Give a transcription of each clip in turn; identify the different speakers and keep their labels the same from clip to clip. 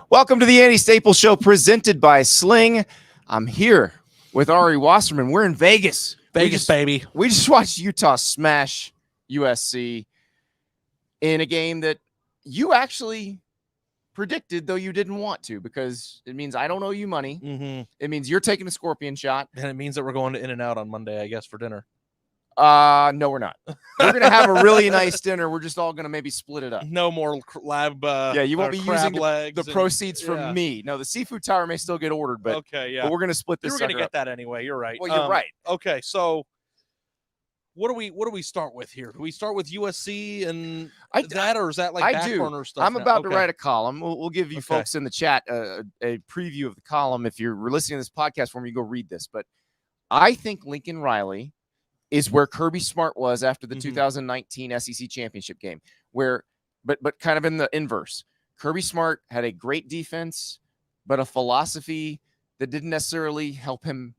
Speaker 1: Welcome to the Andy Staples Show presented by Sling. I'm here with Ari Wasserman. We're in Vegas.
Speaker 2: Baby.
Speaker 1: We just watched Utah smash USC in a game that you actually predicted, though you didn't want to, because it means I don't owe you money.
Speaker 2: Mm-hmm.
Speaker 1: It means you're taking a scorpion shot.
Speaker 2: And it means that we're going to In-N-Out on Monday, I guess, for dinner.
Speaker 1: No, we're not. We're going to have a really nice dinner. We're just all going to maybe split it up.
Speaker 2: No more lab.
Speaker 1: You won't be using the proceeds from
Speaker 2: yeah.
Speaker 1: me. No, the seafood tower may still get ordered, but
Speaker 2: okay, yeah.
Speaker 1: But we're going to split this.
Speaker 2: We're going to get that anyway. You're right.
Speaker 1: Well, you're right.
Speaker 2: Okay, so what do we start with here? Do we start with USC and or is that like back burner stuff?
Speaker 1: I'm about to write a column. We'll give you folks in the chat a preview of the column. If you're listening to this podcast for me, go read this. But I think Lincoln Riley is where Kirby Smart was after the 2019 SEC championship game, but kind of in the inverse. Kirby Smart had a great defense, but a philosophy that didn't necessarily help him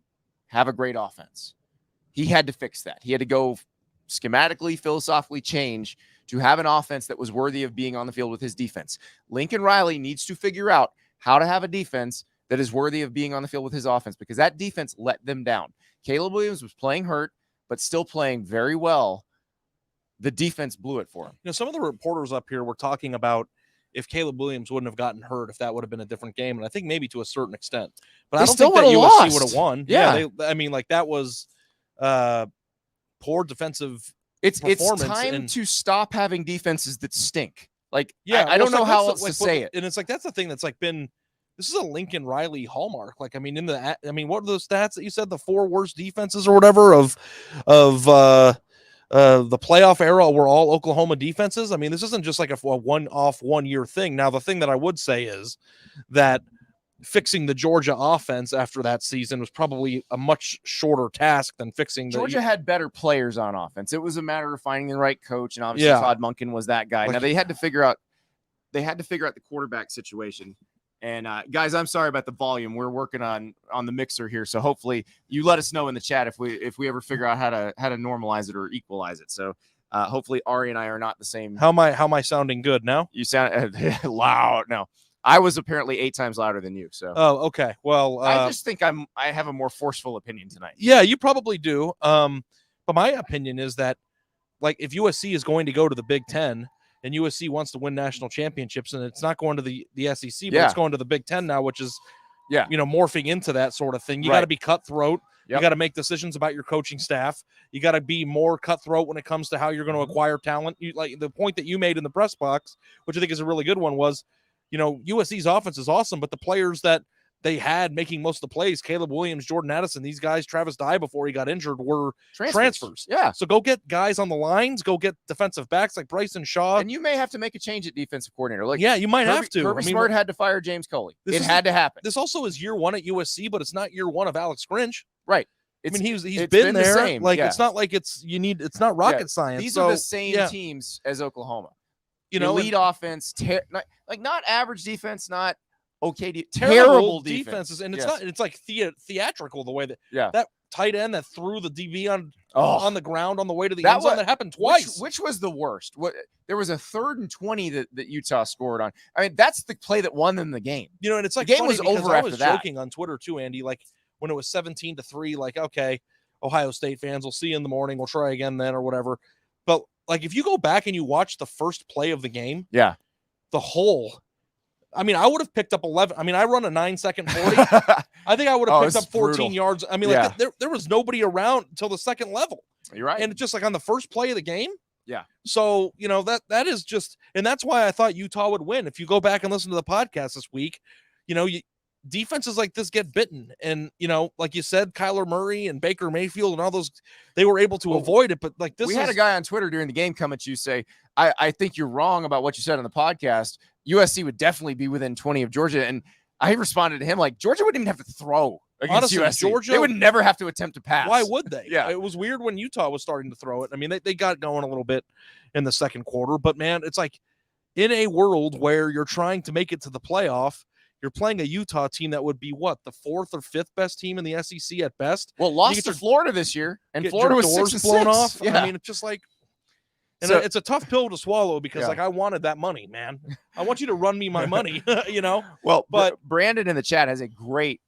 Speaker 1: have a great offense. He had to fix that. He had to go schematically, philosophically change to have an offense that was worthy of being on the field with his defense. Lincoln Riley needs to figure out how to have a defense that is worthy of being on the field with his offense, because that defense let them down. Caleb Williams was playing hurt, but still playing very well. The defense blew it for him.
Speaker 2: You know, some of the reporters up here were talking about if Caleb Williams wouldn't have gotten hurt, if that would have been a different game. And I think maybe to a certain extent. But I don't think that USC would have won.
Speaker 1: Yeah.
Speaker 2: That was poor defensive
Speaker 1: It's
Speaker 2: performance.
Speaker 1: time to stop having defenses that stink. Like, yeah, I don't know how else to say it.
Speaker 2: And it's like, that's the thing that's like this is a Lincoln Riley hallmark. Like, what are those stats that you said, the 4 worst defenses or whatever of the playoff era were all Oklahoma defenses? I mean, this isn't just like a one-off 1-year thing. Now, the thing that I would say is that fixing the Georgia offense after that season was probably a much shorter task than fixing
Speaker 1: Georgia had better players on offense. It was a matter of finding the right coach, and obviously Todd Monken was that guy. Now they had to figure out the quarterback situation. And guys, I'm sorry about the volume. We're working on the mixer here, so hopefully you let us know in the chat if we ever figure out how to normalize it or equalize it. So hopefully Ari and I are not the same.
Speaker 2: How am I sounding good now?
Speaker 1: You sound loud. No, I was apparently 8 times louder than you. So
Speaker 2: okay. Well,
Speaker 1: I just think I have a more forceful opinion tonight.
Speaker 2: Yeah, you probably do. But my opinion is that, like, if USC is going to go to the Big Ten, and USC wants to win national championships, and it's not going to the SEC, but it's going to the Big Ten now, which is, morphing into that sort of thing. You got to be cutthroat. Yep. You got to make decisions about your coaching staff. You got to be more cutthroat when it comes to how you're going to acquire talent. Like the point that you made in the press box, which I think is a really good one, was, USC's offense is awesome, but the players that they had making most of the plays, Caleb Williams, Jordan Addison, these guys, Travis Dye before he got injured, were transfers.
Speaker 1: Yeah.
Speaker 2: So go get guys on the lines, go get defensive backs like Bryson Shaw.
Speaker 1: And you may have to make a change at defensive coordinator. Like,
Speaker 2: yeah, you might have to.
Speaker 1: Kirby Smart had to fire James Coley. It had to happen.
Speaker 2: This also is year 1 at USC, but it's not year 1 of Alex Grinch.
Speaker 1: Right.
Speaker 2: He's been there.
Speaker 1: Same.
Speaker 2: Like, it's not like it's not rocket science.
Speaker 1: These are the same teams as Oklahoma. Elite offense, not average defense, not terrible
Speaker 2: defenses, and it's like theatrical the way that
Speaker 1: that
Speaker 2: tight end that threw the DB on the ground on the way to the end zone. That happened twice.
Speaker 1: Which was the worst? There was a 3rd and 20 that Utah scored on. I mean, that's the play that won them the game.
Speaker 2: And it's like
Speaker 1: the game was over
Speaker 2: I
Speaker 1: after
Speaker 2: was
Speaker 1: that.
Speaker 2: Joking on Twitter too, Andy. Like when it was 17-3, like, okay, Ohio State fans, we'll see you in the morning. We'll try again then or whatever. But like if you go back and you watch the first play of the game, the whole. I mean, I would have picked up 11. I mean, I run a 9-second 40. I think I would have picked up 14 yards. I mean, like there was nobody around until the second level.
Speaker 1: You're right.
Speaker 2: And it's just like on the first play of the game.
Speaker 1: Yeah.
Speaker 2: So, that is just, and that's why I thought Utah would win. If you go back and listen to the podcast this week, defenses like this get bitten. And, like you said, Kyler Murray and Baker Mayfield and all those, they were able to avoid it. But like this,
Speaker 1: we had a guy on Twitter during the game come at you say, I think you're wrong about what you said on the podcast. USC would definitely be within 20 of Georgia. And I responded to him like, Georgia wouldn't even have to throw against USC.
Speaker 2: Georgia,
Speaker 1: they would never have to attempt to pass.
Speaker 2: Why would they?
Speaker 1: Yeah.
Speaker 2: It was weird when Utah was starting to throw it. I mean, they got going a little bit in the second quarter. But, man, it's like in a world where you're trying to make it to the playoff, you're playing a Utah team that would be what, the 4th or 5th best team in the SEC at best.
Speaker 1: Well, lost to Florida this year, and Florida was 6-6.
Speaker 2: Blown off.
Speaker 1: Yeah.
Speaker 2: I mean, it's just like And
Speaker 1: So,
Speaker 2: it's a tough pill to swallow because
Speaker 1: Yeah.
Speaker 2: like I wanted that money, man. I want you to run me my money, you know.
Speaker 1: well,
Speaker 2: But
Speaker 1: Brandon in the chat has a great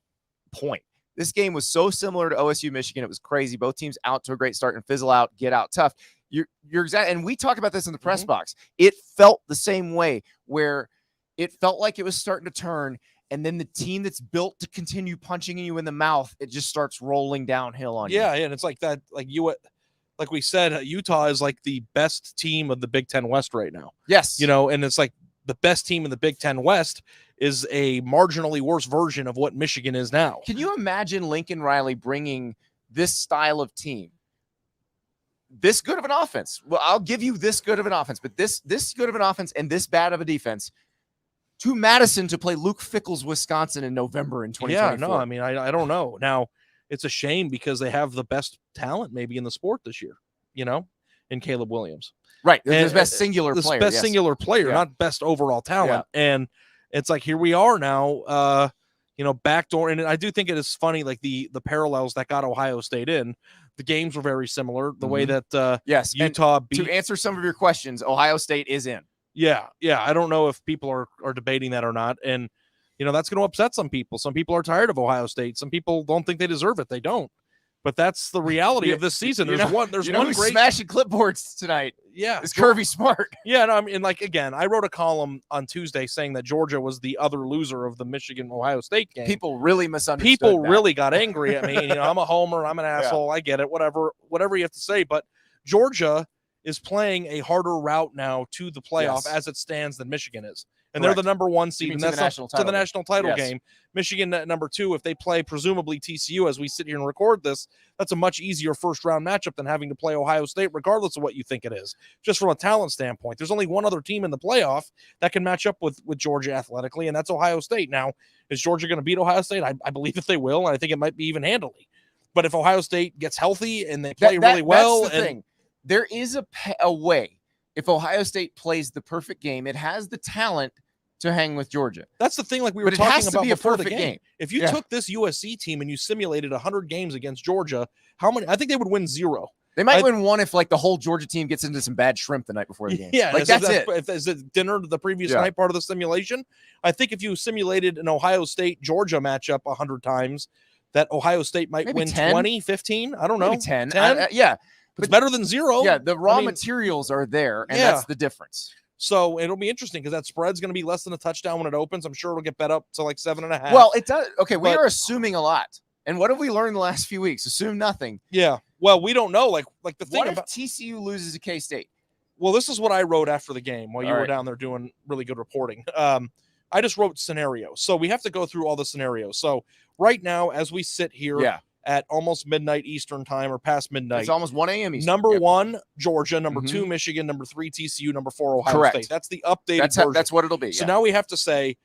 Speaker 1: point. This game was so similar to OSU Michigan. It was crazy. Both teams out to a great start and fizzle out, get out tough. You're exactly, and we talked about this in the press box. It felt the same way, where it felt like it was starting to turn, and then the team that's built to continue punching you in the mouth, it just starts rolling downhill on you.
Speaker 2: Yeah, and it's like that, like we said, Utah is like the best team of the Big Ten West right now.
Speaker 1: Yes.
Speaker 2: You know, and it's like the best team in the Big Ten West is a marginally worse version of what Michigan is now.
Speaker 1: Can you imagine Lincoln Riley bringing this style of team, this good of an offense? Well, I'll give you this good of an offense, but this good of an offense and this bad of a defense to Madison to play Luke Fickell's Wisconsin in November in 2024.
Speaker 2: Yeah, no, I mean, I don't know. Now, it's a shame because they have the best talent maybe in the sport this year, you know, in Caleb Williams.
Speaker 1: Right. The best singular player.
Speaker 2: Best singular player, not best overall talent. Yeah. And it's like, here we are now, you know, backdoor. And I do think it is funny, like the parallels that got Ohio State in. The games were very similar. The way that Utah beat.
Speaker 1: To answer some of your questions, Ohio State is in.
Speaker 2: Yeah. I don't know if people are debating that or not. And, you know, that's going to upset some people. Some people are tired of Ohio State. Some people don't think they deserve it. They don't. But that's the reality of this season. There's one great
Speaker 1: smashing clipboards tonight.
Speaker 2: Yeah,
Speaker 1: it's Kirby Smart.
Speaker 2: Yeah, no, I mean, like again, I wrote a column on Tuesday saying that Georgia was the other loser of the Michigan-Ohio State game.
Speaker 1: People really misunderstood.
Speaker 2: People really got angry at me. You know, I'm a homer. I'm an asshole. I get it. Whatever you have to say. But Georgia is playing a harder route now to the playoff as it stands than Michigan is. And they're the number one seed, and that's to the national title game. Michigan at number 2, if they play presumably TCU as we sit here and record this, that's a much easier first-round matchup than having to play Ohio State, regardless of what you think it is. Just from a talent standpoint, there's only one other team in the playoff that can match up with Georgia athletically, and that's Ohio State. Now, is Georgia going to beat Ohio State? I believe that they will, and I think it might be even handily. But if Ohio State gets healthy and they play really well,
Speaker 1: that's the thing. There is a way. If Ohio State plays the perfect game, it has the talent to hang with Georgia.
Speaker 2: That's the thing, like we were talking about before the game. If you took this USC team and you simulated 100 games against Georgia, how many? I think they would win 0.
Speaker 1: They might win 1 if like the whole Georgia team gets into some bad shrimp the night before the game.
Speaker 2: Yeah,
Speaker 1: like that's it.
Speaker 2: If is it dinner the previous night part of the simulation? I think if you simulated an Ohio State-Georgia matchup 100 times, that Ohio State might win
Speaker 1: 10?
Speaker 2: 20, 15. I don't know.
Speaker 1: Maybe 10.
Speaker 2: 10?
Speaker 1: Yeah.
Speaker 2: It's better than 0.
Speaker 1: Yeah, the raw materials are there, and that's the difference.
Speaker 2: So it'll be interesting because that spread's going to be less than a touchdown when it opens. I'm sure it'll get bet up to like 7.5.
Speaker 1: Well, it does. Okay, we are assuming a lot. And what have we learned the last few weeks? Assume nothing.
Speaker 2: Yeah. Well, we don't know. Like the thing
Speaker 1: about TCU loses to K-State?
Speaker 2: Well, this is what I wrote after the game while you were down there doing really good reporting. I just wrote scenarios. So we have to go through all the scenarios. So right now, as we sit here at almost midnight Eastern time or past midnight.
Speaker 1: It's almost 1 a.m. Eastern.
Speaker 2: Number 1, Georgia. Number 2, Michigan. Number 3, TCU. Number 4, Ohio State. That's the updated version.
Speaker 1: That's what it'll be.
Speaker 2: So now we have to say,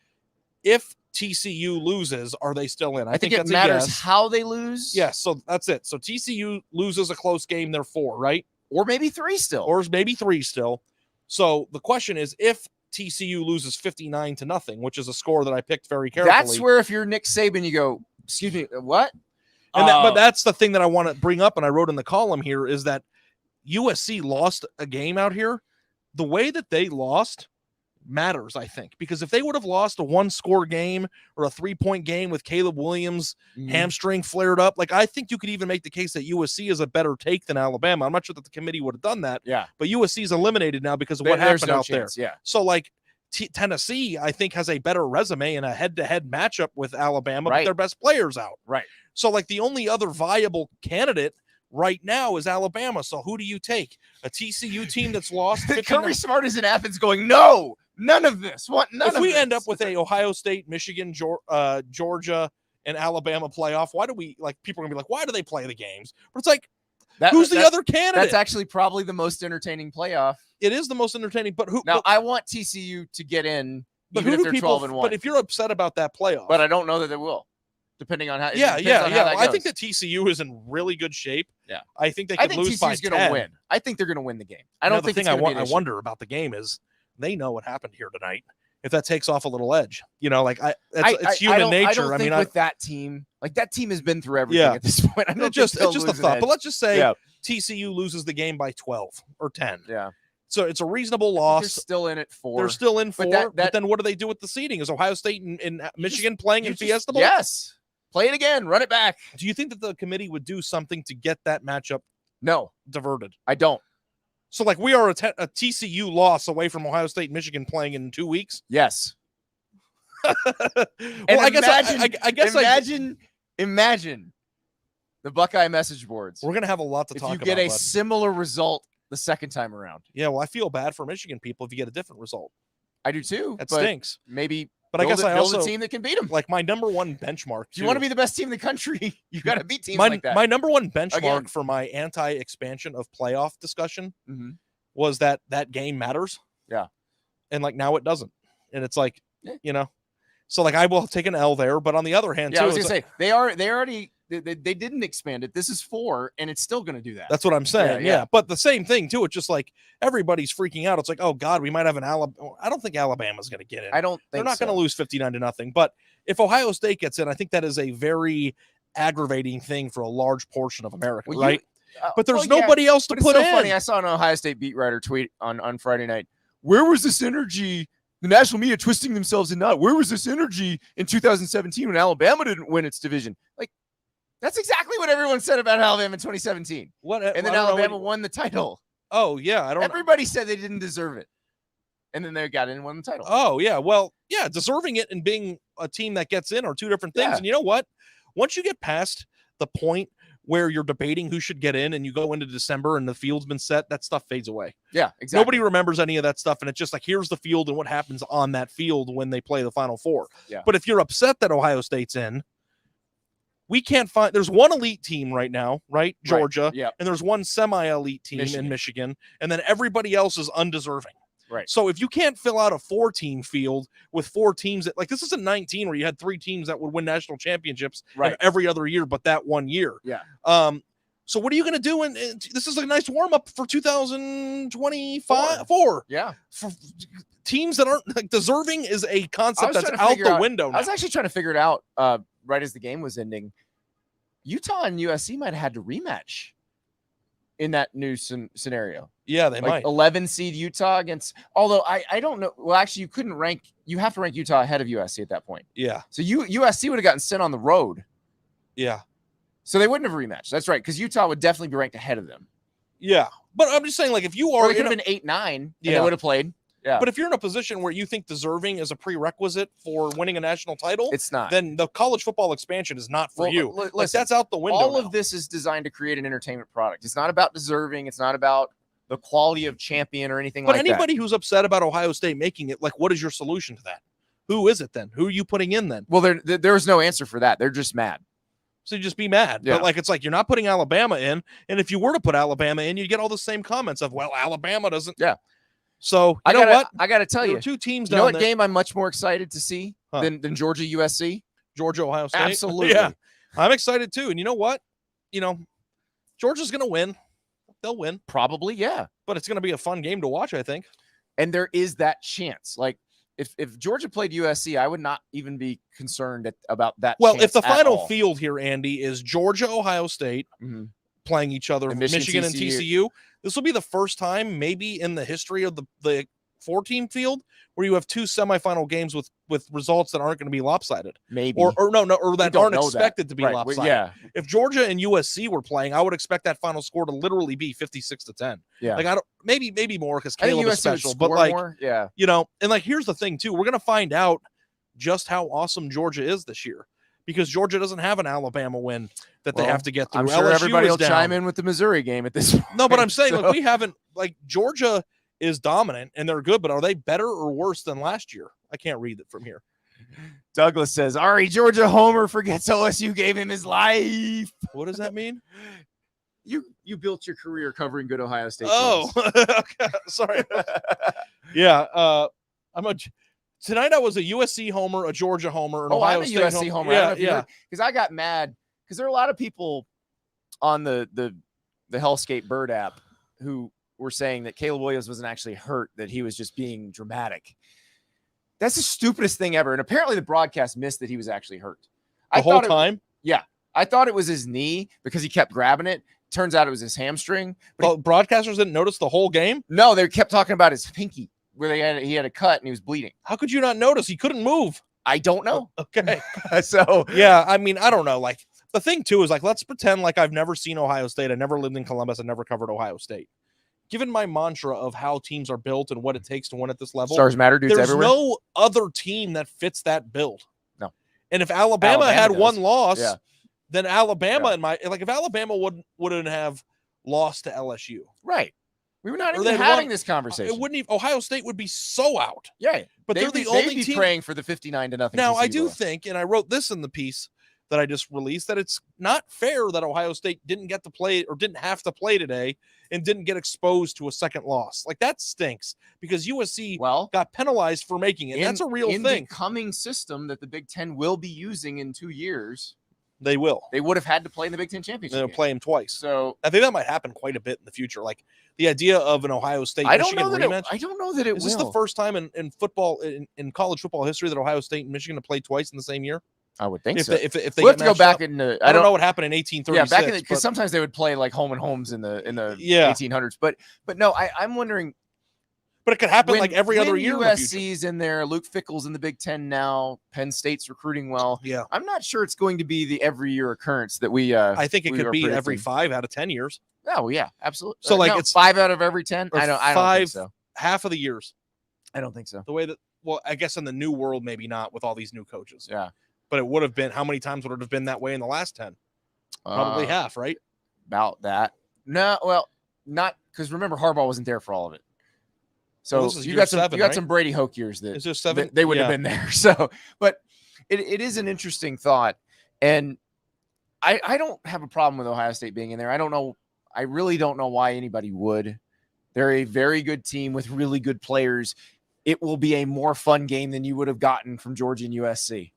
Speaker 2: if TCU loses, are they still in?
Speaker 1: I think it matters how they lose.
Speaker 2: Yes, so that's it. So TCU loses a close game, they're 4, right?
Speaker 1: Or maybe 3 still.
Speaker 2: Or maybe 3 still. So the question is, if TCU loses 59-0, which is a score that I picked very carefully.
Speaker 1: That's where if you're Nick Saban, you go, excuse me, what?
Speaker 2: And but that's the thing that I want to bring up, and I wrote in the column here, is that USC lost a game out here. The way that they lost matters, I think, because if they would have lost a 1-score game or a 3-point game with Caleb Williams' hamstring flared up, like I think you could even make the case that USC is a better take than Alabama. I'm not sure that the committee would have done that.
Speaker 1: Yeah.
Speaker 2: But USC is eliminated now because of what happened out there.
Speaker 1: Yeah.
Speaker 2: So like Tennessee, I think, has a better resume in a head-to-head matchup with Alabama, but their best players out.
Speaker 1: Right.
Speaker 2: So like the only other viable candidate right now is Alabama. So who do you take? A TCU team that's lost?
Speaker 1: Kirby Smart is in Athens going, no, none of this. What? None
Speaker 2: if
Speaker 1: of
Speaker 2: we
Speaker 1: this.
Speaker 2: end up with a Ohio State, Michigan, Georgia, and Alabama playoff, why do we, like, people are gonna be like, why do they play the games? But it's like, who's the other candidate?
Speaker 1: That's actually probably the most entertaining playoff.
Speaker 2: It is the most entertaining, but who?
Speaker 1: Now, I want TCU to get in, even if they're 12-1.
Speaker 2: But if you're upset about that playoff,
Speaker 1: but I don't know that they will, depending on how.
Speaker 2: Yeah. I think that TCU is in really good shape.
Speaker 1: Yeah,
Speaker 2: I think they could lose by 10.
Speaker 1: Going to win. I think they're going to win the game. I don't think.
Speaker 2: The thing I wonder about the game is they know what happened here tonight. If that takes off a little edge, you know, like it's human nature.
Speaker 1: I mean, with that team, like that team has been through everything at this point. I don't
Speaker 2: it's just a thought. But let's just say
Speaker 1: Yeah.
Speaker 2: TCU loses the game by 12 or 10.
Speaker 1: Yeah.
Speaker 2: it's a reasonable
Speaker 1: They're
Speaker 2: loss.
Speaker 1: still in it 4.
Speaker 2: They're still in 4.
Speaker 1: But
Speaker 2: then what do they do with the seeding? Is Ohio State and Michigan playing in Fiesta Bowl?
Speaker 1: Yes. Play it again. Run it back.
Speaker 2: Do you think that the committee would do something to get that matchup
Speaker 1: No,
Speaker 2: diverted?
Speaker 1: I don't.
Speaker 2: So, like, we are a TCU loss away from Ohio State and Michigan playing in 2 weeks?
Speaker 1: Yes.
Speaker 2: Well,
Speaker 1: Imagine the Buckeye message boards.
Speaker 2: We're going to have a lot to
Speaker 1: if
Speaker 2: talk
Speaker 1: you
Speaker 2: about.
Speaker 1: get a similar result the second time around.
Speaker 2: Yeah, well, I feel bad for Michigan people if you get a different result.
Speaker 1: I do too.
Speaker 2: That stinks.
Speaker 1: Maybe
Speaker 2: But I guess I
Speaker 1: build
Speaker 2: also
Speaker 1: a team that can beat them.
Speaker 2: like my number one benchmark.
Speaker 1: If you want to be the best team in the country, you got to beat teams like that.
Speaker 2: My number one benchmark
Speaker 1: Again.
Speaker 2: for my anti-expansion of playoff discussion
Speaker 1: Mm-hmm.
Speaker 2: was that game matters.
Speaker 1: Yeah.
Speaker 2: And like now it doesn't. And it's like,
Speaker 1: Yeah.
Speaker 2: you know, so like I will take an L there, but on the other hand,
Speaker 1: Yeah,
Speaker 2: too,
Speaker 1: I was gonna say they didn't expand it. This is 4, and it's still gonna do that.
Speaker 2: that's what I'm saying.
Speaker 1: Yeah.
Speaker 2: Yeah. But the same thing too. It's just like everybody's freaking out. It's like, oh God, we might have an Alabama. I don't think Alabama's going to get in.
Speaker 1: I don't think
Speaker 2: They're not
Speaker 1: so.
Speaker 2: going to lose 59-0. But if Ohio State gets in, I think that is a very aggravating thing for a large portion of America,
Speaker 1: Well,
Speaker 2: right? But there's nobody else to
Speaker 1: But
Speaker 2: put
Speaker 1: it's so
Speaker 2: in.
Speaker 1: funny. I saw an Ohio State beat writer tweet on Friday night. Where was this energy? The national media twisting themselves in knot. Where was this energy in 2017 when Alabama didn't win its division? Like, that's exactly what everyone said about Alabama in 2017. And then Alabama won the title.
Speaker 2: Oh yeah,
Speaker 1: Everybody said they didn't deserve it, and then they got in and won the title.
Speaker 2: Oh yeah, well yeah, deserving it and being a team that gets in are two different things.
Speaker 1: Yeah.
Speaker 2: And you know what? Once you get past the point where you're debating who should get in, and you go into December and the field's been set, that stuff fades away.
Speaker 1: Yeah, exactly.
Speaker 2: Nobody remembers any of that stuff, and it's just like here's the field and what happens on that field when they play the Final Four.
Speaker 1: Yeah.
Speaker 2: But if you're upset that Ohio State's in, we can't find. There's one elite team right now, right? Georgia,
Speaker 1: Yeah.
Speaker 2: and there's one semi-elite team in Michigan, and then everybody else is undeserving.
Speaker 1: Right.
Speaker 2: So if you can't fill out a 4-team field with 4 teams that like this isn't 19 where you had 3 teams that would win national championships every other year, but that one year.
Speaker 1: Yeah.
Speaker 2: So what are you going to do? And this is a nice warm up for 2024.
Speaker 1: Yeah.
Speaker 2: For teams that aren't like deserving is a concept that's out the window now.
Speaker 1: I was actually trying to figure it out right as the game was ending. Utah and USC might have had to rematch in that new scenario.
Speaker 2: Yeah, they might.
Speaker 1: 11 seed Utah against, although I don't know. Well, actually, you have to rank Utah ahead of USC at that point.
Speaker 2: Yeah.
Speaker 1: So USC would have gotten sent on the road.
Speaker 2: Yeah.
Speaker 1: So they wouldn't have rematched. That's right. Because Utah would definitely be ranked ahead of them.
Speaker 2: Yeah. But I'm just saying, like, if you are.
Speaker 1: Or it could have been 8-9 and they would have played. Yeah.
Speaker 2: But if you're in a position where you think deserving is a prerequisite for winning a national title,
Speaker 1: it's not.
Speaker 2: Then the college football expansion is not for you.
Speaker 1: Listen,
Speaker 2: like, that's out the window.
Speaker 1: All of this is designed to create an entertainment product. It's not about deserving. It's not about the quality of champion or anything like that.
Speaker 2: But anybody who's upset about Ohio State making it, like, what is your solution to that? Who is it then? Who are you putting in then?
Speaker 1: Well, there's no answer for that. They're just mad.
Speaker 2: So you just be mad.
Speaker 1: Yeah.
Speaker 2: But like it's like you're not putting Alabama in. And if you were to put Alabama in, you get all the same comments of, well, Alabama doesn't.
Speaker 1: Yeah.
Speaker 2: So
Speaker 1: I gotta tell you,
Speaker 2: 2 teams
Speaker 1: you know
Speaker 2: down
Speaker 1: what
Speaker 2: there.
Speaker 1: game I'm much more excited to see than Georgia USC?
Speaker 2: Georgia Ohio State.
Speaker 1: Absolutely.
Speaker 2: Yeah. I'm excited too. And you know what? Georgia's gonna win. They'll win.
Speaker 1: Probably, yeah.
Speaker 2: But it's gonna be a fun game to watch, I think.
Speaker 1: And there is that chance. Like if Georgia played USC, I would not even be concerned about that.
Speaker 2: Well, if the
Speaker 1: chance
Speaker 2: final field here, Andy, is Georgia Ohio State playing each other,
Speaker 1: And
Speaker 2: Michigan and TCU, this will be the first time maybe in the history of the 4-team field where you have 2 semifinal games with results that aren't going to be lopsided.
Speaker 1: Maybe.
Speaker 2: Or that aren't expected to be
Speaker 1: right.
Speaker 2: lopsided.
Speaker 1: Yeah.
Speaker 2: If Georgia and USC were playing, I would expect that final score to literally be 56-10.
Speaker 1: Yeah.
Speaker 2: Like maybe more because
Speaker 1: I think
Speaker 2: Caleb is
Speaker 1: USC
Speaker 2: special,
Speaker 1: would
Speaker 2: but
Speaker 1: score
Speaker 2: like
Speaker 1: more. Yeah.
Speaker 2: and like here's the thing too, we're gonna find out just how awesome Georgia is this year. Because Georgia doesn't have an Alabama win that they have to get through.
Speaker 1: I'm sure
Speaker 2: LSU
Speaker 1: everybody will
Speaker 2: down.
Speaker 1: chime in with the Missouri game at this point.
Speaker 2: No, but I'm saying
Speaker 1: so.
Speaker 2: like we haven't Georgia is dominant and they're good, but are they better or worse than last year? I can't read it from here.
Speaker 1: Douglas says, Ari, Georgia homer forgets OSU gave him his life.
Speaker 2: What does that mean?
Speaker 1: You built your career covering good Ohio State.
Speaker 2: Oh, okay. Sorry. Yeah. Tonight I was a USC homer, a Georgia homer, an Ohio State
Speaker 1: USC homer. Yeah. Because I got mad because there are a lot of people on the Hellscape Bird app who were saying that Caleb Williams wasn't actually hurt, that he was just being dramatic. That's the stupidest thing ever. And apparently the broadcast missed that he was actually hurt.
Speaker 2: The whole time?
Speaker 1: Yeah. I thought it was his knee because he kept grabbing it. turns out it was his hamstring.
Speaker 2: But broadcasters didn't notice the whole game?
Speaker 1: No, they kept talking about his pinky where he had a cut and he was bleeding.
Speaker 2: How could you not notice? He couldn't move.
Speaker 1: I don't know.
Speaker 2: Okay.
Speaker 1: So
Speaker 2: yeah, I mean, I don't know. Like the thing too is like, let's pretend like I've never seen Ohio State. I never lived in Columbus. I never covered Ohio State. Given my mantra of how teams are built and what it takes to win at this level,
Speaker 1: stars matter, dudes
Speaker 2: there's
Speaker 1: everywhere.
Speaker 2: no other team that fits that build.
Speaker 1: No.
Speaker 2: And if Alabama had
Speaker 1: does.
Speaker 2: one loss,
Speaker 1: Yeah.
Speaker 2: then Alabama if Alabama wouldn't have lost to LSU.
Speaker 1: Right. We were not
Speaker 2: Or
Speaker 1: even
Speaker 2: they'd
Speaker 1: having
Speaker 2: won-
Speaker 1: this conversation.
Speaker 2: It wouldn't even, Ohio State would be so out.
Speaker 1: Yeah.
Speaker 2: But they're the
Speaker 1: they'd
Speaker 2: only
Speaker 1: be
Speaker 2: team
Speaker 1: praying for the 59-0.
Speaker 2: Now, I
Speaker 1: TCU
Speaker 2: do
Speaker 1: loss.
Speaker 2: think, and I wrote this in the piece that I just released, that it's not fair that Ohio State didn't get to play or didn't have to play today and didn't get exposed to a second loss. Like, that stinks because USC got penalized for making it. That's a real
Speaker 1: in
Speaker 2: thing.
Speaker 1: The coming system that the Big Ten will be using in 2 years,
Speaker 2: they will.
Speaker 1: They would have had to play in the Big Ten championship.
Speaker 2: They'll play him twice.
Speaker 1: So
Speaker 2: I think that might happen quite a bit in the future. Like the idea of an Ohio State Michigan rematch.
Speaker 1: I don't know that it
Speaker 2: Is
Speaker 1: will.
Speaker 2: this the first time in football in college football history that Ohio State and Michigan have played twice in the same year?
Speaker 1: I would think
Speaker 2: if
Speaker 1: so.
Speaker 2: They, if they
Speaker 1: we'll have
Speaker 2: get
Speaker 1: to go
Speaker 2: matched
Speaker 1: back
Speaker 2: up.
Speaker 1: into.
Speaker 2: I don't know what happened in 1836.
Speaker 1: Yeah, back in because sometimes they would play like home and homes in the 1800s. But no, I'm wondering.
Speaker 2: But it could happen like every other year.
Speaker 1: USC's in there. Luke Fickell's in the Big Ten now. Penn State's recruiting well.
Speaker 2: Yeah,
Speaker 1: I'm not sure it's going to be the every year occurrence that we.
Speaker 2: I think it could be every 5 out of 10 years.
Speaker 1: Oh yeah, absolutely.
Speaker 2: So like
Speaker 1: it's 5 out of every 10. I don't think so.
Speaker 2: Half of the years.
Speaker 1: I don't think so.
Speaker 2: The way that I guess in the new world maybe not with all these new coaches.
Speaker 1: Yeah.
Speaker 2: But it would have been, how many times would it have been that way in the last 10? Probably half, right?
Speaker 1: About that. No, well, not because remember Harbaugh wasn't there for all of it. So you got some Brady Hoke years that,
Speaker 2: is there 7?
Speaker 1: They would have been there. So, but it is an interesting thought, and I don't have a problem with Ohio State being in there. I don't know. I really don't know why anybody would. They're a very good team with really good players. It will be a more fun game than you would have gotten from Georgia and USC.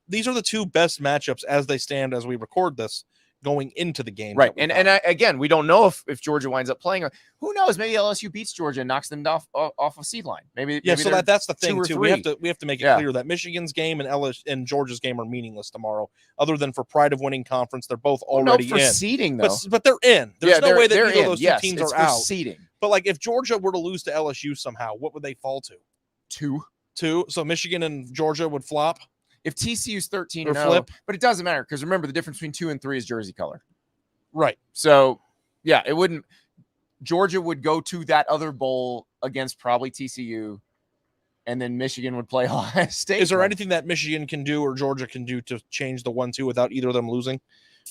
Speaker 2: These are the two best matchups as they stand as we record this going into the game.
Speaker 1: Right. Again, we don't know if Georgia winds up playing. Or who knows? Maybe LSU beats Georgia and knocks them off a seed line. Maybe.
Speaker 2: So that's the thing too. We have to make it clear that Michigan's game and Georgia's game are meaningless tomorrow. Other than for pride of winning conference, they're both already
Speaker 1: for
Speaker 2: in.
Speaker 1: seeding though.
Speaker 2: But they're in. There's no way that either of those two teams are out.
Speaker 1: Seeding.
Speaker 2: But like if Georgia were to lose to LSU somehow, what would they fall to? 2. So Michigan and Georgia would flop.
Speaker 1: If TCU's 13
Speaker 2: or
Speaker 1: 0,
Speaker 2: flip,
Speaker 1: but it doesn't matter because remember the difference between 2 and 3 is jersey color.
Speaker 2: Right.
Speaker 1: So, yeah, it wouldn't. Georgia would go to that other bowl against probably TCU, and then Michigan would play Ohio State.
Speaker 2: Is there anything that Michigan can do or Georgia can do to change the 1-2 without either of them losing?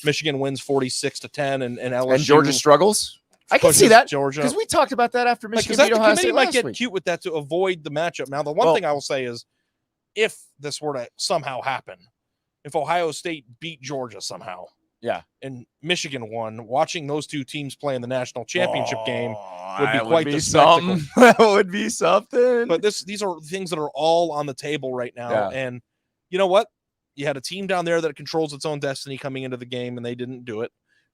Speaker 2: Michigan wins 46-10, and LSU
Speaker 1: and Georgia struggles. I can see that
Speaker 2: Georgia
Speaker 1: because we talked about that after Michigan beat Ohio State
Speaker 2: might get
Speaker 1: week.
Speaker 2: cute with that to avoid the matchup. Now, the one thing I will say is, if this were to somehow happen, if Ohio State beat Georgia somehow, and Michigan won, watching those two teams play in the national championship game would be quite the spectacle.
Speaker 1: That would be something.
Speaker 2: But these are things that are all on the table right now. And you know what? You had a team down there that controls its own destiny coming into the game, and they didn't do it.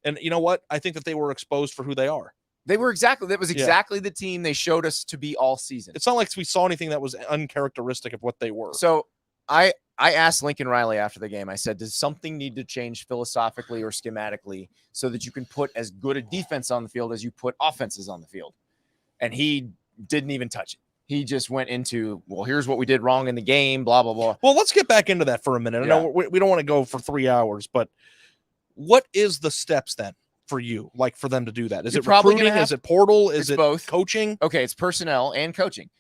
Speaker 2: And you know what? I think that they were exposed for who they are.
Speaker 1: That was exactly the team they showed us to be all season.
Speaker 2: It's not like we saw anything that was uncharacteristic of what they were.
Speaker 1: So I asked Lincoln Riley after the game, I said, does something need to change philosophically or schematically so that you can put as good a defense on the field as you put offenses on the field? And he didn't even touch it. He just went into, well, here's what we did wrong in the game, blah, blah, blah.
Speaker 2: Well, let's get back into that for a minute. I know we don't want to go for 3 hours, but what is the steps then for you, like for them to do that? Is it recruiting? Is it portal? Is it both? Coaching?
Speaker 1: Okay, it's personnel and coaching.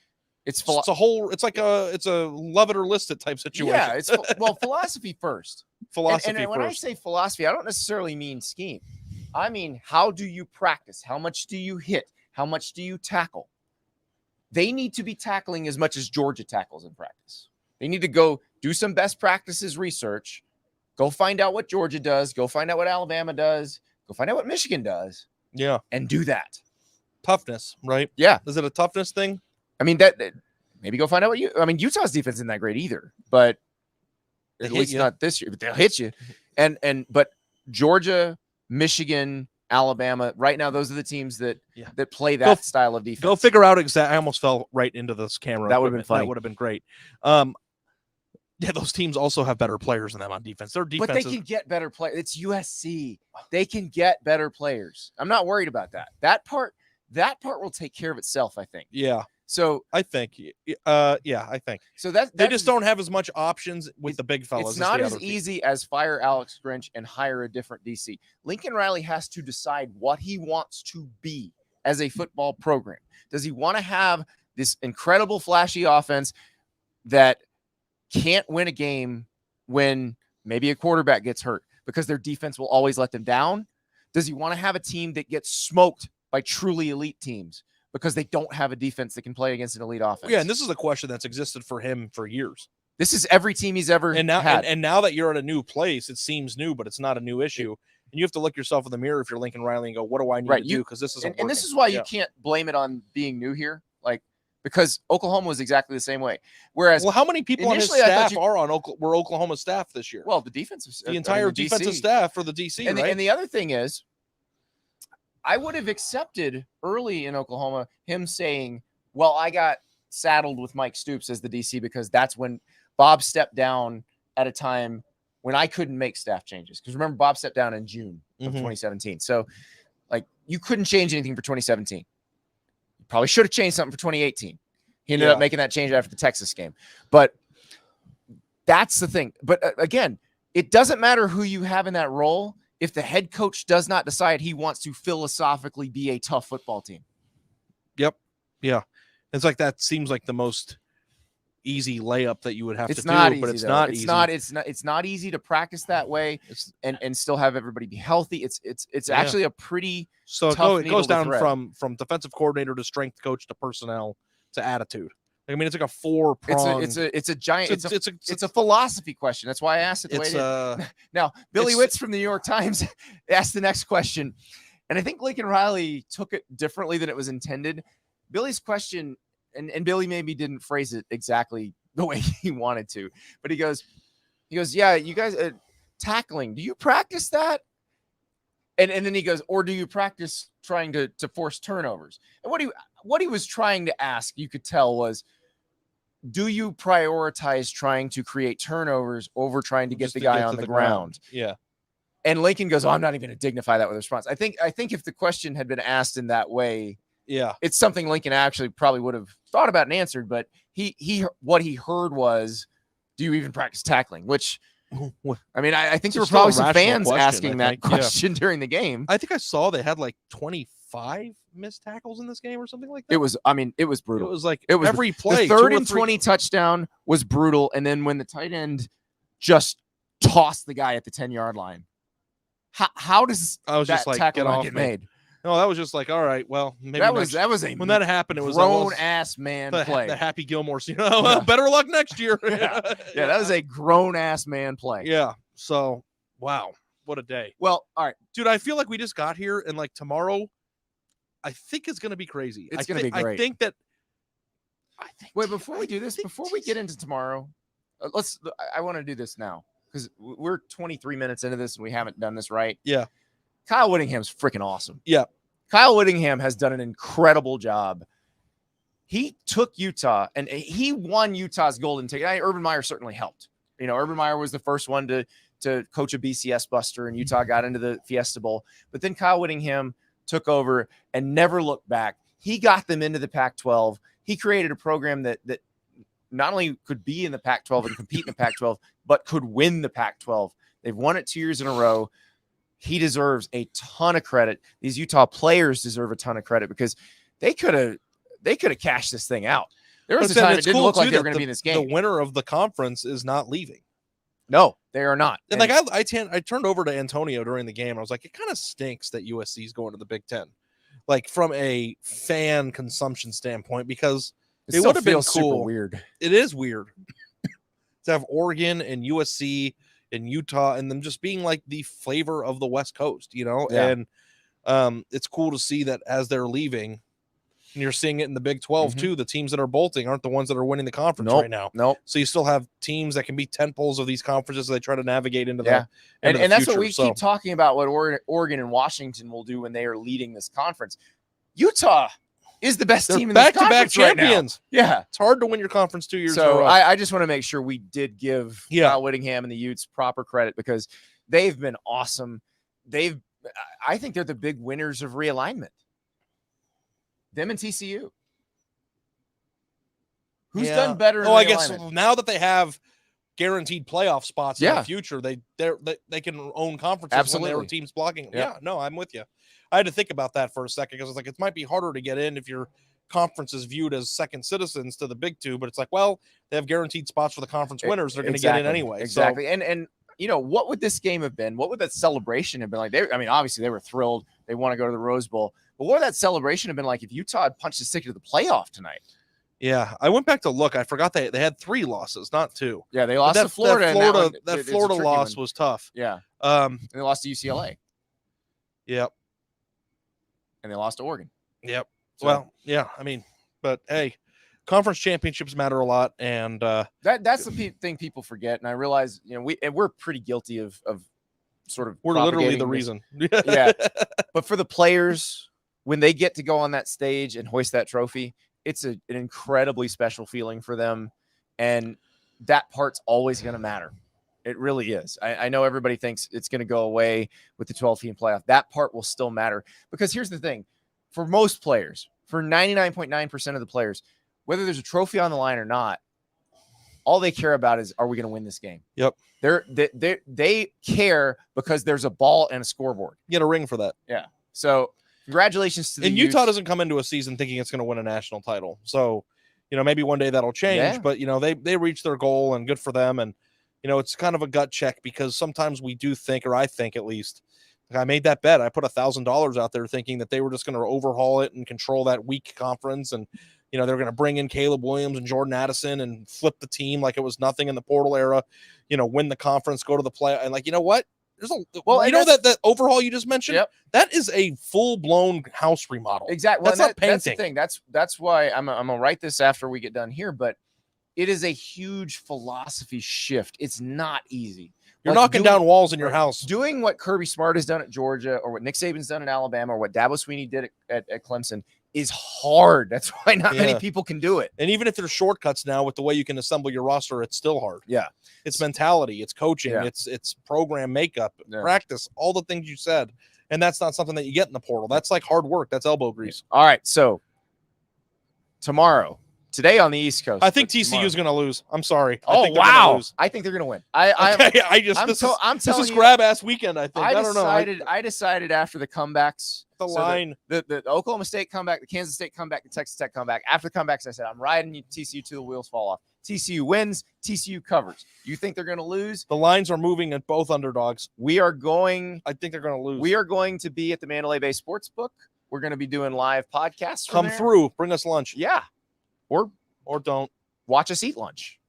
Speaker 1: It's a love it or list it type situation. Yeah, it's philosophy first.
Speaker 2: Philosophy
Speaker 1: and when I say philosophy, I don't necessarily mean scheme. I mean, how do you practice? How much do you hit? How much do you tackle? They need to be tackling as much as Georgia tackles in practice. They need to go do some best practices research, go find out what Georgia does, go find out what Alabama does, go find out what Michigan does.
Speaker 2: Yeah.
Speaker 1: And do that.
Speaker 2: Toughness, right?
Speaker 1: Yeah.
Speaker 2: Is it a toughness thing?
Speaker 1: I mean, that maybe go find out Utah's defense isn't that great either, but at least not this year, but they'll hit you. But Georgia, Michigan, Alabama, right now, those are the teams that play that style of defense.
Speaker 2: Go figure out exactly. I almost fell right into this camera.
Speaker 1: That would have been funny.
Speaker 2: That would have been great. Yeah, those teams also have better players than them on defense. Their defense,
Speaker 1: but they can get better players. It's USC. They can get better players. I'm not worried about that. That part will take care of itself, I think.
Speaker 2: Yeah.
Speaker 1: So
Speaker 2: I think, I think
Speaker 1: so.
Speaker 2: They just don't have as much options with the big fellas.
Speaker 1: It's not as easy as fire Alex Grinch and hire a different DC. Lincoln Riley has to decide what he wants to be as a football program. Does he want to have this incredible flashy offense that can't win a game when maybe a quarterback gets hurt because their defense will always let them down? Does he want to have a team that gets smoked by truly elite teams because they don't have a defense that can play against an elite offense?
Speaker 2: Yeah, and this is a question that's existed for him for years.
Speaker 1: This is every team he's ever had.
Speaker 2: And now that you're at a new place, it seems new, but it's not a new issue. And you have to look yourself in the mirror if you're Lincoln Riley and go, what do I need to do? Because this isn't
Speaker 1: and this is why you can't blame it on being new here. Because Oklahoma was exactly the same way. Whereas,
Speaker 2: how many people on his staff were Oklahoma staff this year?
Speaker 1: Well, the
Speaker 2: entire defensive staff for the DC, right?
Speaker 1: And the other thing is, I would have accepted early in Oklahoma him saying, well, I got saddled with Mike Stoops as the DC because that's when Bob stepped down at a time when I couldn't make staff changes. Because remember, Bob stepped down in June of 2017. So, you couldn't change anything for 2017. You probably should have changed something for 2018. He ended up making that change after the Texas game. But that's the thing. But again, it doesn't matter who you have in that role if the head coach does not decide he wants to philosophically be a tough football team.
Speaker 2: Yep. Yeah. It's like that seems like the most easy layup that you would have to do, but it's not easy.
Speaker 1: It's not easy to practice that way and still have everybody be healthy. It's actually a pretty tough
Speaker 2: it goes down from defensive coordinator to strength coach to personnel to attitude. I mean, it's like a 4-prong.
Speaker 1: It's a giant. It's a philosophy question. That's why I asked it the way it is. Now, Billy Witz from the New York Times asked the next question, and I think Lincoln Riley took it differently than it was intended. Billy's question, and Billy maybe didn't phrase it exactly the way he wanted to, but he goes, yeah, you guys tackling. Do you practice that? And then he goes, or do you practice trying to force turnovers? And what he was trying to ask, you could tell, was, do you prioritize trying to create turnovers over trying to get the guy on the ground?
Speaker 2: Yeah.
Speaker 1: And Lincoln goes, I'm not even going to dignify that with a response. I think if the question had been asked in that way, it's something Lincoln actually probably would have thought about and answered. But what he heard was, do you even practice tackling? Which, I mean, I think there were probably some fans asking that question during the game.
Speaker 2: I think I saw they had like 25 missed tackles in this game or something like that.
Speaker 1: It was brutal.
Speaker 2: It was every play.
Speaker 1: The 3rd and 20 touchdown was brutal. And then when the tight end just tossed the guy at the 10-yard line, how does that tackle get made?
Speaker 2: No, that was just like, all right, well, maybe
Speaker 1: that was when that
Speaker 2: happened, it was
Speaker 1: grown-ass man play.
Speaker 2: The Happy Gilmore scene. Better luck next year.
Speaker 1: That was a grown-ass man play.
Speaker 2: Yeah. So, wow, what a day.
Speaker 1: Well, all right,
Speaker 2: dude, I feel like we just got here, and tomorrow, I think it's going to be crazy.
Speaker 1: It's going to be great.
Speaker 2: Wait,
Speaker 1: before we do this, before we get into tomorrow, I want to do this now because we're 23 minutes into this and we haven't done this right.
Speaker 2: Yeah.
Speaker 1: Kyle Whittingham's freaking awesome.
Speaker 2: Yeah.
Speaker 1: Kyle Whittingham has done an incredible job. He took Utah and he won Utah's golden ticket. Urban Meyer certainly helped. Urban Meyer was the first one to coach a BCS buster, and Utah got into the Fiesta Bowl. But then Kyle Whittingham took over and never looked back. He got them into the Pac-12. He created a program that not only could be in the Pac-12 and compete in the Pac-12, but could win the Pac-12. They've won it 2 years in a row. He deserves a ton of credit. These Utah players deserve a ton of credit because they could have cashed this thing out. There was a time it didn't look like they were going to be in this game.
Speaker 2: The winner of the conference is not leaving.
Speaker 1: No, they are not.
Speaker 2: And I turned over to Antonio during the game. I was like, it kind of stinks that USC is going to the Big Ten, from a fan consumption standpoint, because it would have been cool.
Speaker 1: Super weird.
Speaker 2: It is weird to have Oregon and USC and Utah and them just being like the flavor of the West Coast,
Speaker 1: Yeah.
Speaker 2: And it's cool to see that as they're leaving. And you're seeing it in the Big 12 too. The teams that are bolting aren't the ones that are winning the conference right now.
Speaker 1: Nope.
Speaker 2: So you still have teams that can be tentpoles of these conferences as they try to navigate into
Speaker 1: and that's what we keep talking about, what Oregon and Washington will do when they are leading this conference. Utah is the best
Speaker 2: They're
Speaker 1: team in this
Speaker 2: back-to-back
Speaker 1: conference right now.
Speaker 2: champions.
Speaker 1: Yeah.
Speaker 2: It's hard to win your conference 2 years in a
Speaker 1: So
Speaker 2: row.
Speaker 1: I just want to make sure we did give Kyle Whittingham and the Utes proper credit because they've been awesome. I think they're the big winners of realignment. Them and TCU. Who's done better in realignment?
Speaker 2: I guess now that they have guaranteed playoff spots in the future, they can own conferences when there are teams blocking them. Yeah, no, I'm with you. I had to think about that for a second because it's like it might be harder to get in if your conference is viewed as second citizens to the Big Two, but it's like, well, they have guaranteed spots for the conference winners. They're going to get in anyway.
Speaker 1: Exactly.
Speaker 2: So.
Speaker 1: And you know, what would this game have been? What would that celebration have been like? Obviously they were thrilled. They want to go to the Rose Bowl. But what would that celebration have been like if Utah had punched the ticket to the playoff tonight?
Speaker 2: Yeah, I went back to look. I forgot they had 3 losses, not 2.
Speaker 1: Yeah, they lost to Florida.
Speaker 2: That Florida loss was tough.
Speaker 1: Yeah. And they lost to UCLA.
Speaker 2: Yep.
Speaker 1: And they lost to Oregon.
Speaker 2: Yep. So, well, yeah. I mean, but hey, conference championships matter a lot, and
Speaker 1: that's the thing people forget. And I realize, you know, we're pretty guilty of sort of
Speaker 2: we're literally the reason.
Speaker 1: Yeah. But for the players, when they get to go on that stage and hoist that trophy, it's an incredibly special feeling for them. And that part's always going to matter. It really is. I know everybody thinks it's going to go away with the 12-team playoff. That part will still matter because here's the thing. For most players, for 99.9% of the players, whether there's a trophy on the line or not, all they care about is, are we going to win this game?
Speaker 2: Yep.
Speaker 1: They care because there's a ball and a scoreboard.
Speaker 2: You get a ring for that.
Speaker 1: Yeah. So congratulations to the
Speaker 2: Utes. Utah doesn't come into a season thinking it's going to win a national title. So, you know, maybe one day that'll change, but you know, they reached their goal and good for them. And, you know, it's kind of a gut check because sometimes we do think, or I think at least, like I made that bet. I put $1,000 out there thinking that they were just going to overhaul it and control that weak conference. And, you know, they're going to bring in Caleb Williams and Jordan Addison and flip the team like it was nothing in the portal era, you know, win the conference, go to the play. And like, you know what? There's that overhaul you just mentioned, that is a full-blown house remodel.
Speaker 1: Exactly.
Speaker 2: That's not painting.
Speaker 1: That's the thing. That's why I'm gonna write this after we get done here, but it is a huge philosophy shift. It's not easy.
Speaker 2: You're knocking down walls in your house.
Speaker 1: Doing what Kirby Smart has done at Georgia or what Nick Saban's done in Alabama or what Dabo Swinney did at Clemson is hard. That's why not many people can do it.
Speaker 2: And even if there's shortcuts now with the way you can assemble your roster, it's still hard.
Speaker 1: Yeah.
Speaker 2: It's mentality, it's coaching, it's program makeup, practice, all the things you said. And that's not something that you get in the portal. That's like hard work. That's elbow grease.
Speaker 1: All right. So today on the East Coast,
Speaker 2: I think TCU is going to lose. I'm sorry.
Speaker 1: I think they're going to win.
Speaker 2: This is grab ass weekend. I think.
Speaker 1: I decided after the comebacks,
Speaker 2: line,
Speaker 1: the Oklahoma State comeback, the Kansas State comeback, the Texas Tech comeback. After the comebacks, I said I'm riding TCU till the wheels fall off. TCU wins. TCU covers. You think they're going to lose?
Speaker 2: The lines are moving at both underdogs.
Speaker 1: I think
Speaker 2: they're going to lose.
Speaker 1: We are going to be at the Mandalay Bay Sportsbook. We're going to be doing live podcasts.
Speaker 2: Come through. Bring us lunch.
Speaker 1: Yeah. Or
Speaker 2: don't
Speaker 1: watch us eat lunch.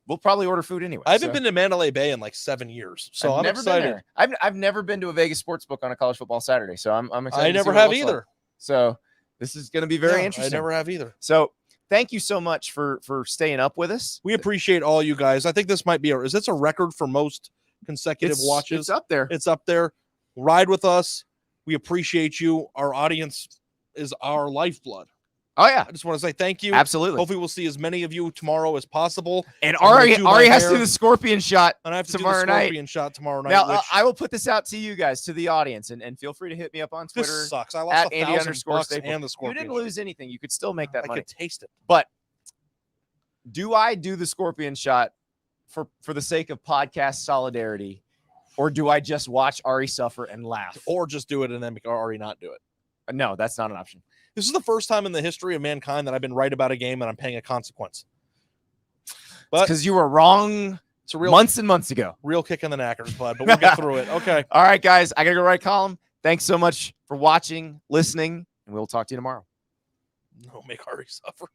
Speaker 1: We'll probably order food anyway.
Speaker 2: I haven't been to Mandalay Bay in like 7 years, so I'm excited.
Speaker 1: I've never been to a Vegas sportsbook on a college football Saturday, so I'm excited.
Speaker 2: I never have either.
Speaker 1: Like. So this is going to be very interesting.
Speaker 2: I never have either.
Speaker 1: So thank you so much for staying up with us.
Speaker 2: We appreciate all you guys. I think this might be is this a record for most consecutive watches?
Speaker 1: It's up there.
Speaker 2: It's up there. Ride with us. We appreciate you. Our audience is our lifeblood.
Speaker 1: Oh yeah,
Speaker 2: I just want to say thank you.
Speaker 1: Absolutely.
Speaker 2: Hopefully, we'll see as many of you tomorrow as possible.
Speaker 1: And Ari has to do the scorpion shot.
Speaker 2: And I have to
Speaker 1: tomorrow
Speaker 2: do the scorpion shot tomorrow night.
Speaker 1: Now I will put this out to you guys, to the audience, and feel free to hit me up on Twitter.
Speaker 2: This sucks. I lost $1,000 and the scorpion.
Speaker 1: You didn't lose anything. You could still make that money.
Speaker 2: I could taste it.
Speaker 1: But do I do the scorpion shot for the sake of podcast solidarity, or do I just watch Ari suffer and laugh,
Speaker 2: or just do it and then make Ari not do it?
Speaker 1: No, that's not an option.
Speaker 2: This is the first time in the history of mankind that I've been right about a game and I'm paying a consequence.
Speaker 1: But because you were wrong months and months ago.
Speaker 2: Real kick in the knackers, bud, but we'll get through it. Okay.
Speaker 1: All right, guys. I got to go write column. Thanks so much for watching, listening, and we'll talk to you tomorrow.
Speaker 2: No, make Ari suffer.